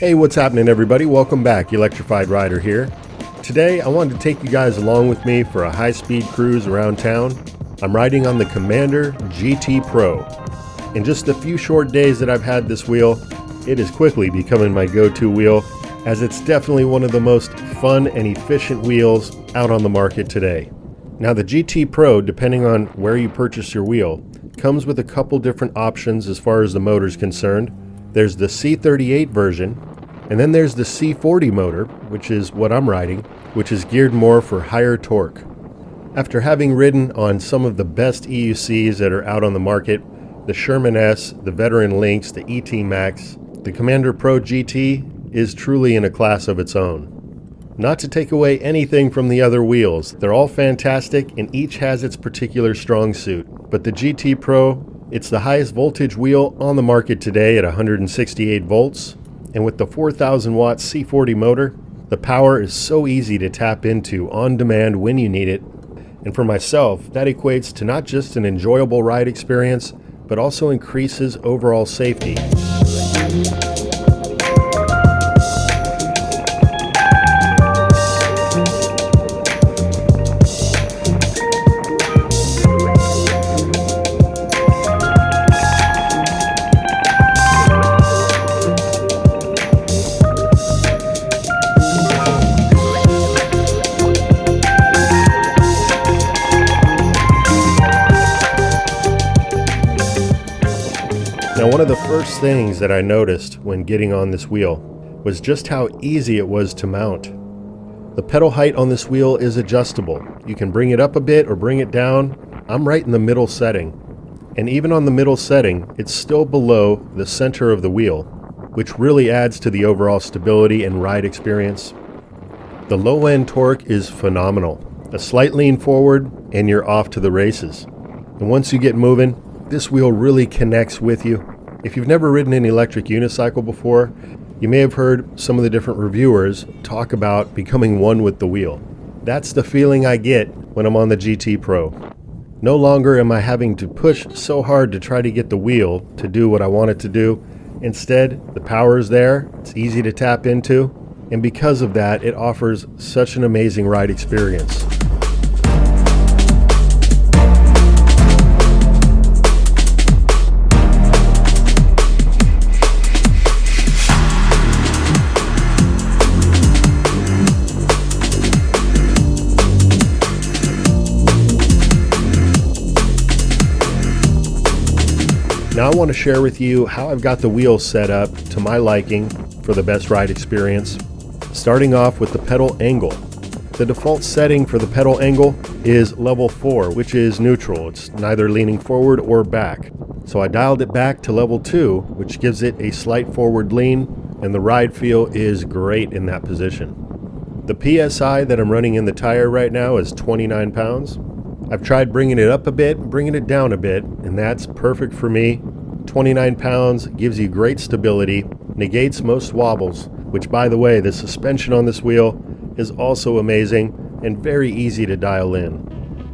Hey, what's happening everybody? Welcome back, Electrified Rider here. Today I wanted to take you guys along with me for a high-speed cruise around town. I'm riding on the Commander GT Pro. In just a few short days that I've had this wheel, it is quickly becoming my go-to wheel, as it's definitely one of the most fun and efficient wheels out on the market today. Now the GT Pro, depending on where you purchase your wheel, comes with a couple different options as far as the motor is concerned. There's the C38 version, and then there's the C40 motor, which is what I'm riding, which is geared more for higher torque. After having ridden on some of the best EUCs that are out on the market, the Sherman S, the Veteran Lynx, the ET Max, the Commander Pro GT is truly in a class of its own. Not to take away anything from the other wheels, they're all fantastic and each has its particular strong suit. But the GT Pro, it's the highest voltage wheel on the market today at 168 volts. And with the 4,000 watt C40 motor, the power is so easy to tap into on demand when you need it. And for myself, that equates to not just an enjoyable ride experience, but also increases overall safety. Now, one of the first things that I noticed when getting on this wheel was just how easy it was to mount. The pedal height on this wheel is adjustable. You can bring it up a bit or bring it down. I'm right in the middle setting. And even on the middle setting, it's still below the center of the wheel, which really adds to the overall stability and ride experience. The low end torque is phenomenal. A slight lean forward and you're off to the races. And once you get moving, this wheel really connects with you. If you've never ridden an electric unicycle before, you may have heard some of the different reviewers talk about becoming one with the wheel. That's the feeling I get when I'm on the GT Pro. No longer am I having to push so hard to try to get the wheel to do what I want it to do. Instead, the power is there, it's easy to tap into, and because of that, it offers such an amazing ride experience. Now I want to share with you how I've got the wheels set up to my liking for the best ride experience. Starting off with the pedal angle. The default setting for the pedal angle is level 4, which is neutral. It's neither leaning forward or back. So I dialed it back to level 2, which gives it a slight forward lean, and the ride feel is great in that position. The PSI that I'm running in the tire right now is 29 pounds. I've tried bringing it up a bit, bringing it down a bit, and that's perfect for me. 29 pounds gives you great stability, negates most wobbles, which by the way, the suspension on this wheel is also amazing and very easy to dial in.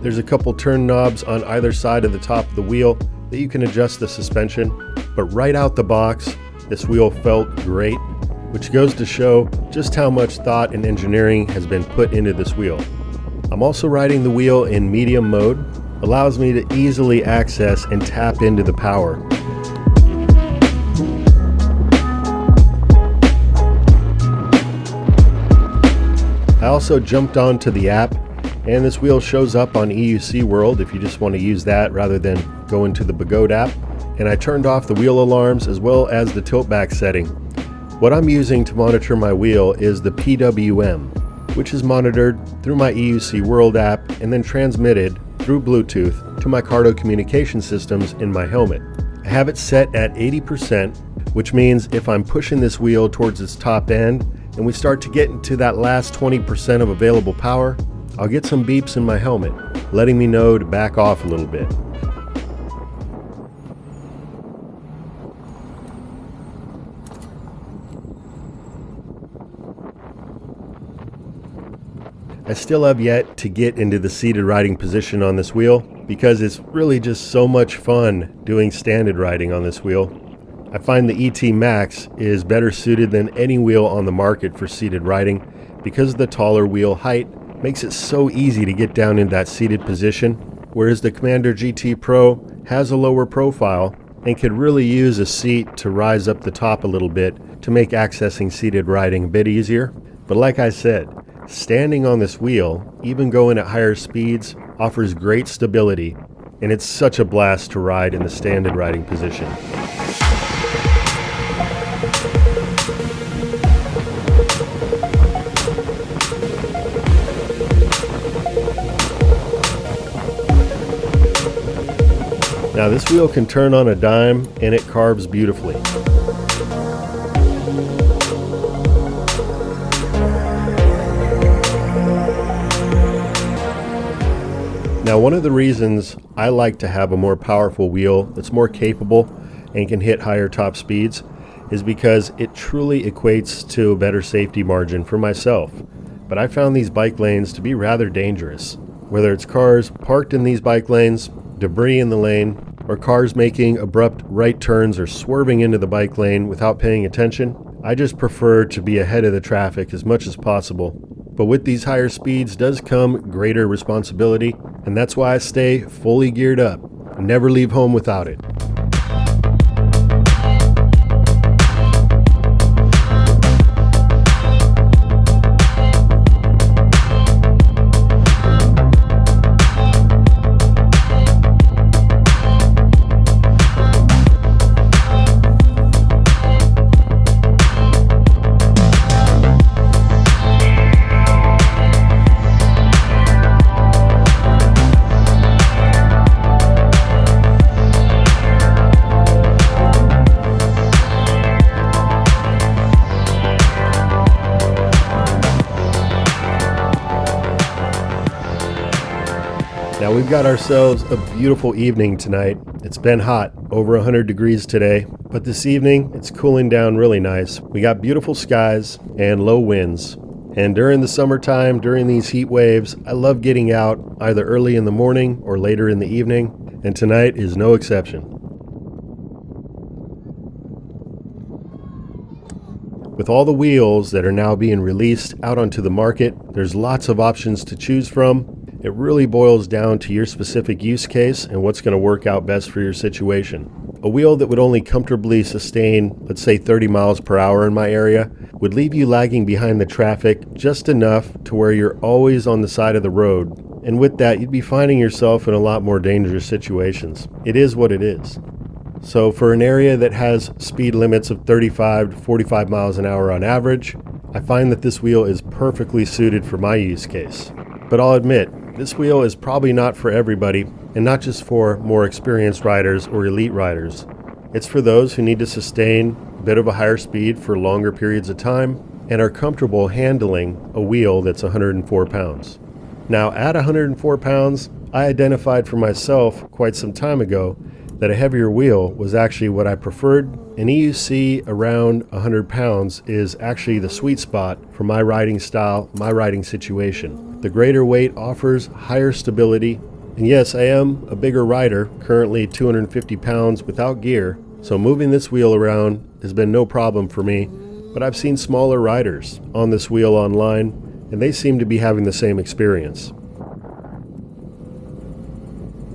There's a couple turn knobs on either side of the top of the wheel that you can adjust the suspension, but right out the box, this wheel felt great, which goes to show just how much thought and engineering has been put into this wheel. I'm also riding the wheel in medium mode, allows me to easily access and tap into the power. I also jumped onto the app, and this wheel shows up on EUC World if you just want to use that rather than go into the Begode app. And I turned off the wheel alarms as well as the tilt back setting. What I'm using to monitor my wheel is the PWM, which is monitored through my EUC World app and then transmitted through Bluetooth to my Cardo communication systems in my helmet. I have it set at 80%, which means if I'm pushing this wheel towards its top end and we start to get into that last 20% of available power, I'll get some beeps in my helmet, letting me know to back off a little bit. I still have yet to get into the seated riding position on this wheel because it's really just so much fun doing standard riding on this wheel. I find the ET Max is better suited than any wheel on the market for seated riding because the taller wheel height makes it so easy to get down in that seated position, whereas the Commander GT Pro has a lower profile and could really use a seat to rise up the top a little bit to make accessing seated riding a bit easier. But like I said, standing on this wheel, even going at higher speeds, offers great stability, and it's such a blast to ride in the standing riding position. Now this wheel can turn on a dime and it carves beautifully. Now one of the reasons I like to have a more powerful wheel that's more capable and can hit higher top speeds is because it truly equates to a better safety margin for myself. But I found these bike lanes to be rather dangerous. Whether it's cars parked in these bike lanes, debris in the lane, or cars making abrupt right turns or swerving into the bike lane without paying attention, I just prefer to be ahead of the traffic as much as possible. But with these higher speeds does come greater responsibility, and that's why I stay fully geared up and never leave home without it. Now we've got ourselves a beautiful evening tonight. It's been hot, over 100 degrees today, but this evening it's cooling down really nice. We got beautiful skies and low winds. And during the summertime, during these heat waves, I love getting out either early in the morning or later in the evening, and tonight is no exception. With all the wheels that are now being released out onto the market, there's lots of options to choose from. It really boils down to your specific use case and what's going to work out best for your situation. A wheel that would only comfortably sustain, let's say 30 miles per hour in my area, would leave you lagging behind the traffic just enough to where you're always on the side of the road. And with that, you'd be finding yourself in a lot more dangerous situations. It is what it is. So for an area that has speed limits of 35 to 45 miles an hour on average, I find that this wheel is perfectly suited for my use case. But I'll admit, this wheel is probably not for everybody, and not just for more experienced riders or elite riders. It's for those who need to sustain a bit of a higher speed for longer periods of time and are comfortable handling a wheel that's 104 pounds. Now, at 104 pounds, I identified for myself quite some time ago that a heavier wheel was actually what I preferred. An EUC around 100 pounds is actually the sweet spot for my riding style, my riding situation. The greater weight offers higher stability. And yes, I am a bigger rider, currently 250 pounds without gear, so moving this wheel around has been no problem for me. But I've seen smaller riders on this wheel online, and they seem to be having the same experience.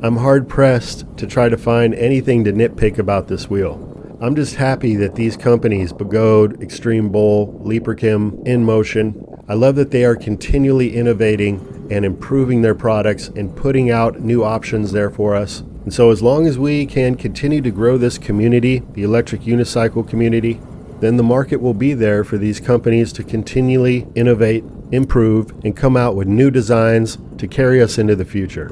I'm hard-pressed to try to find anything to nitpick about this wheel. I'm just happy that these companies, Pagode, Extreme Bowl, Leaperkim, InMotion, I love that they are continually innovating and improving their products and putting out new options there for us. And so as long as we can continue to grow this community, the electric unicycle community, then the market will be there for these companies to continually innovate, improve, and come out with new designs to carry us into the future.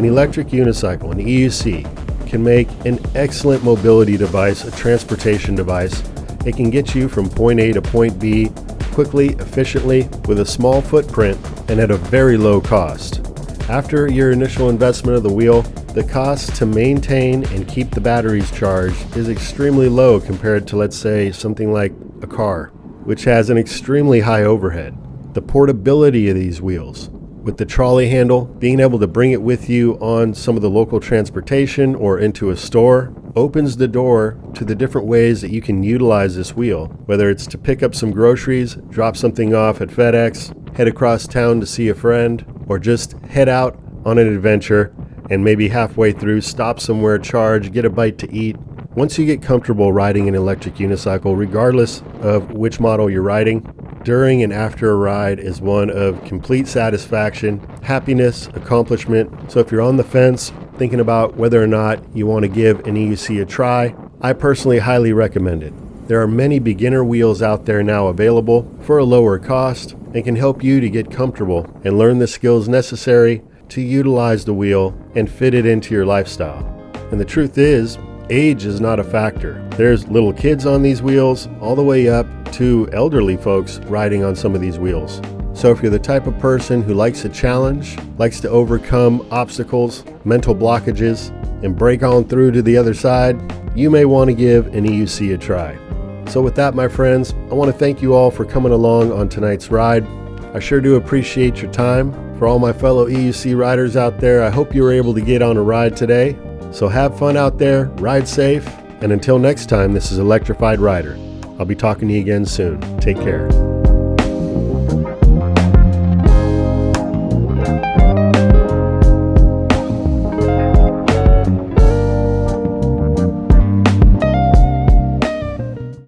An electric unicycle, an EUC, can make an excellent mobility device, a transportation device. It can get you from point A to point B quickly, efficiently, with a small footprint, and at a very low cost. After your initial investment of the wheel, the cost to maintain and keep the batteries charged is extremely low compared to, let's say, something like a car, which has an extremely high overhead. The portability of these wheels, with the trolley handle, being able to bring it with you on some of the local transportation or into a store, opens the door to the different ways that you can utilize this wheel, whether it's to pick up some groceries, drop something off at FedEx, head across town to see a friend, or just head out on an adventure and maybe halfway through stop somewhere, charge, get a bite to eat. Once you get comfortable riding an electric unicycle, regardless of which model you're riding, during and after a ride is one of complete satisfaction, happiness, accomplishment. So if you're on the fence, thinking about whether or not you want to give an EUC a try, I personally highly recommend it. There are many beginner wheels out there now available for a lower cost and can help you to get comfortable and learn the skills necessary to utilize the wheel and fit it into your lifestyle. And the truth is, age is not a factor. There's little kids on these wheels all the way up to elderly folks riding on some of these wheels. So if you're the type of person who likes a challenge, likes to overcome obstacles, mental blockages, and break on through to the other side, you may want to give an EUC a try. So with that, my friends, I want to thank you all for coming along on tonight's ride. I sure do appreciate your time. For all my fellow EUC riders out there, I hope you were able to get on a ride today. So have fun out there, ride safe, and until next time, this is Electrified Rider. I'll be talking to you again soon. Take care.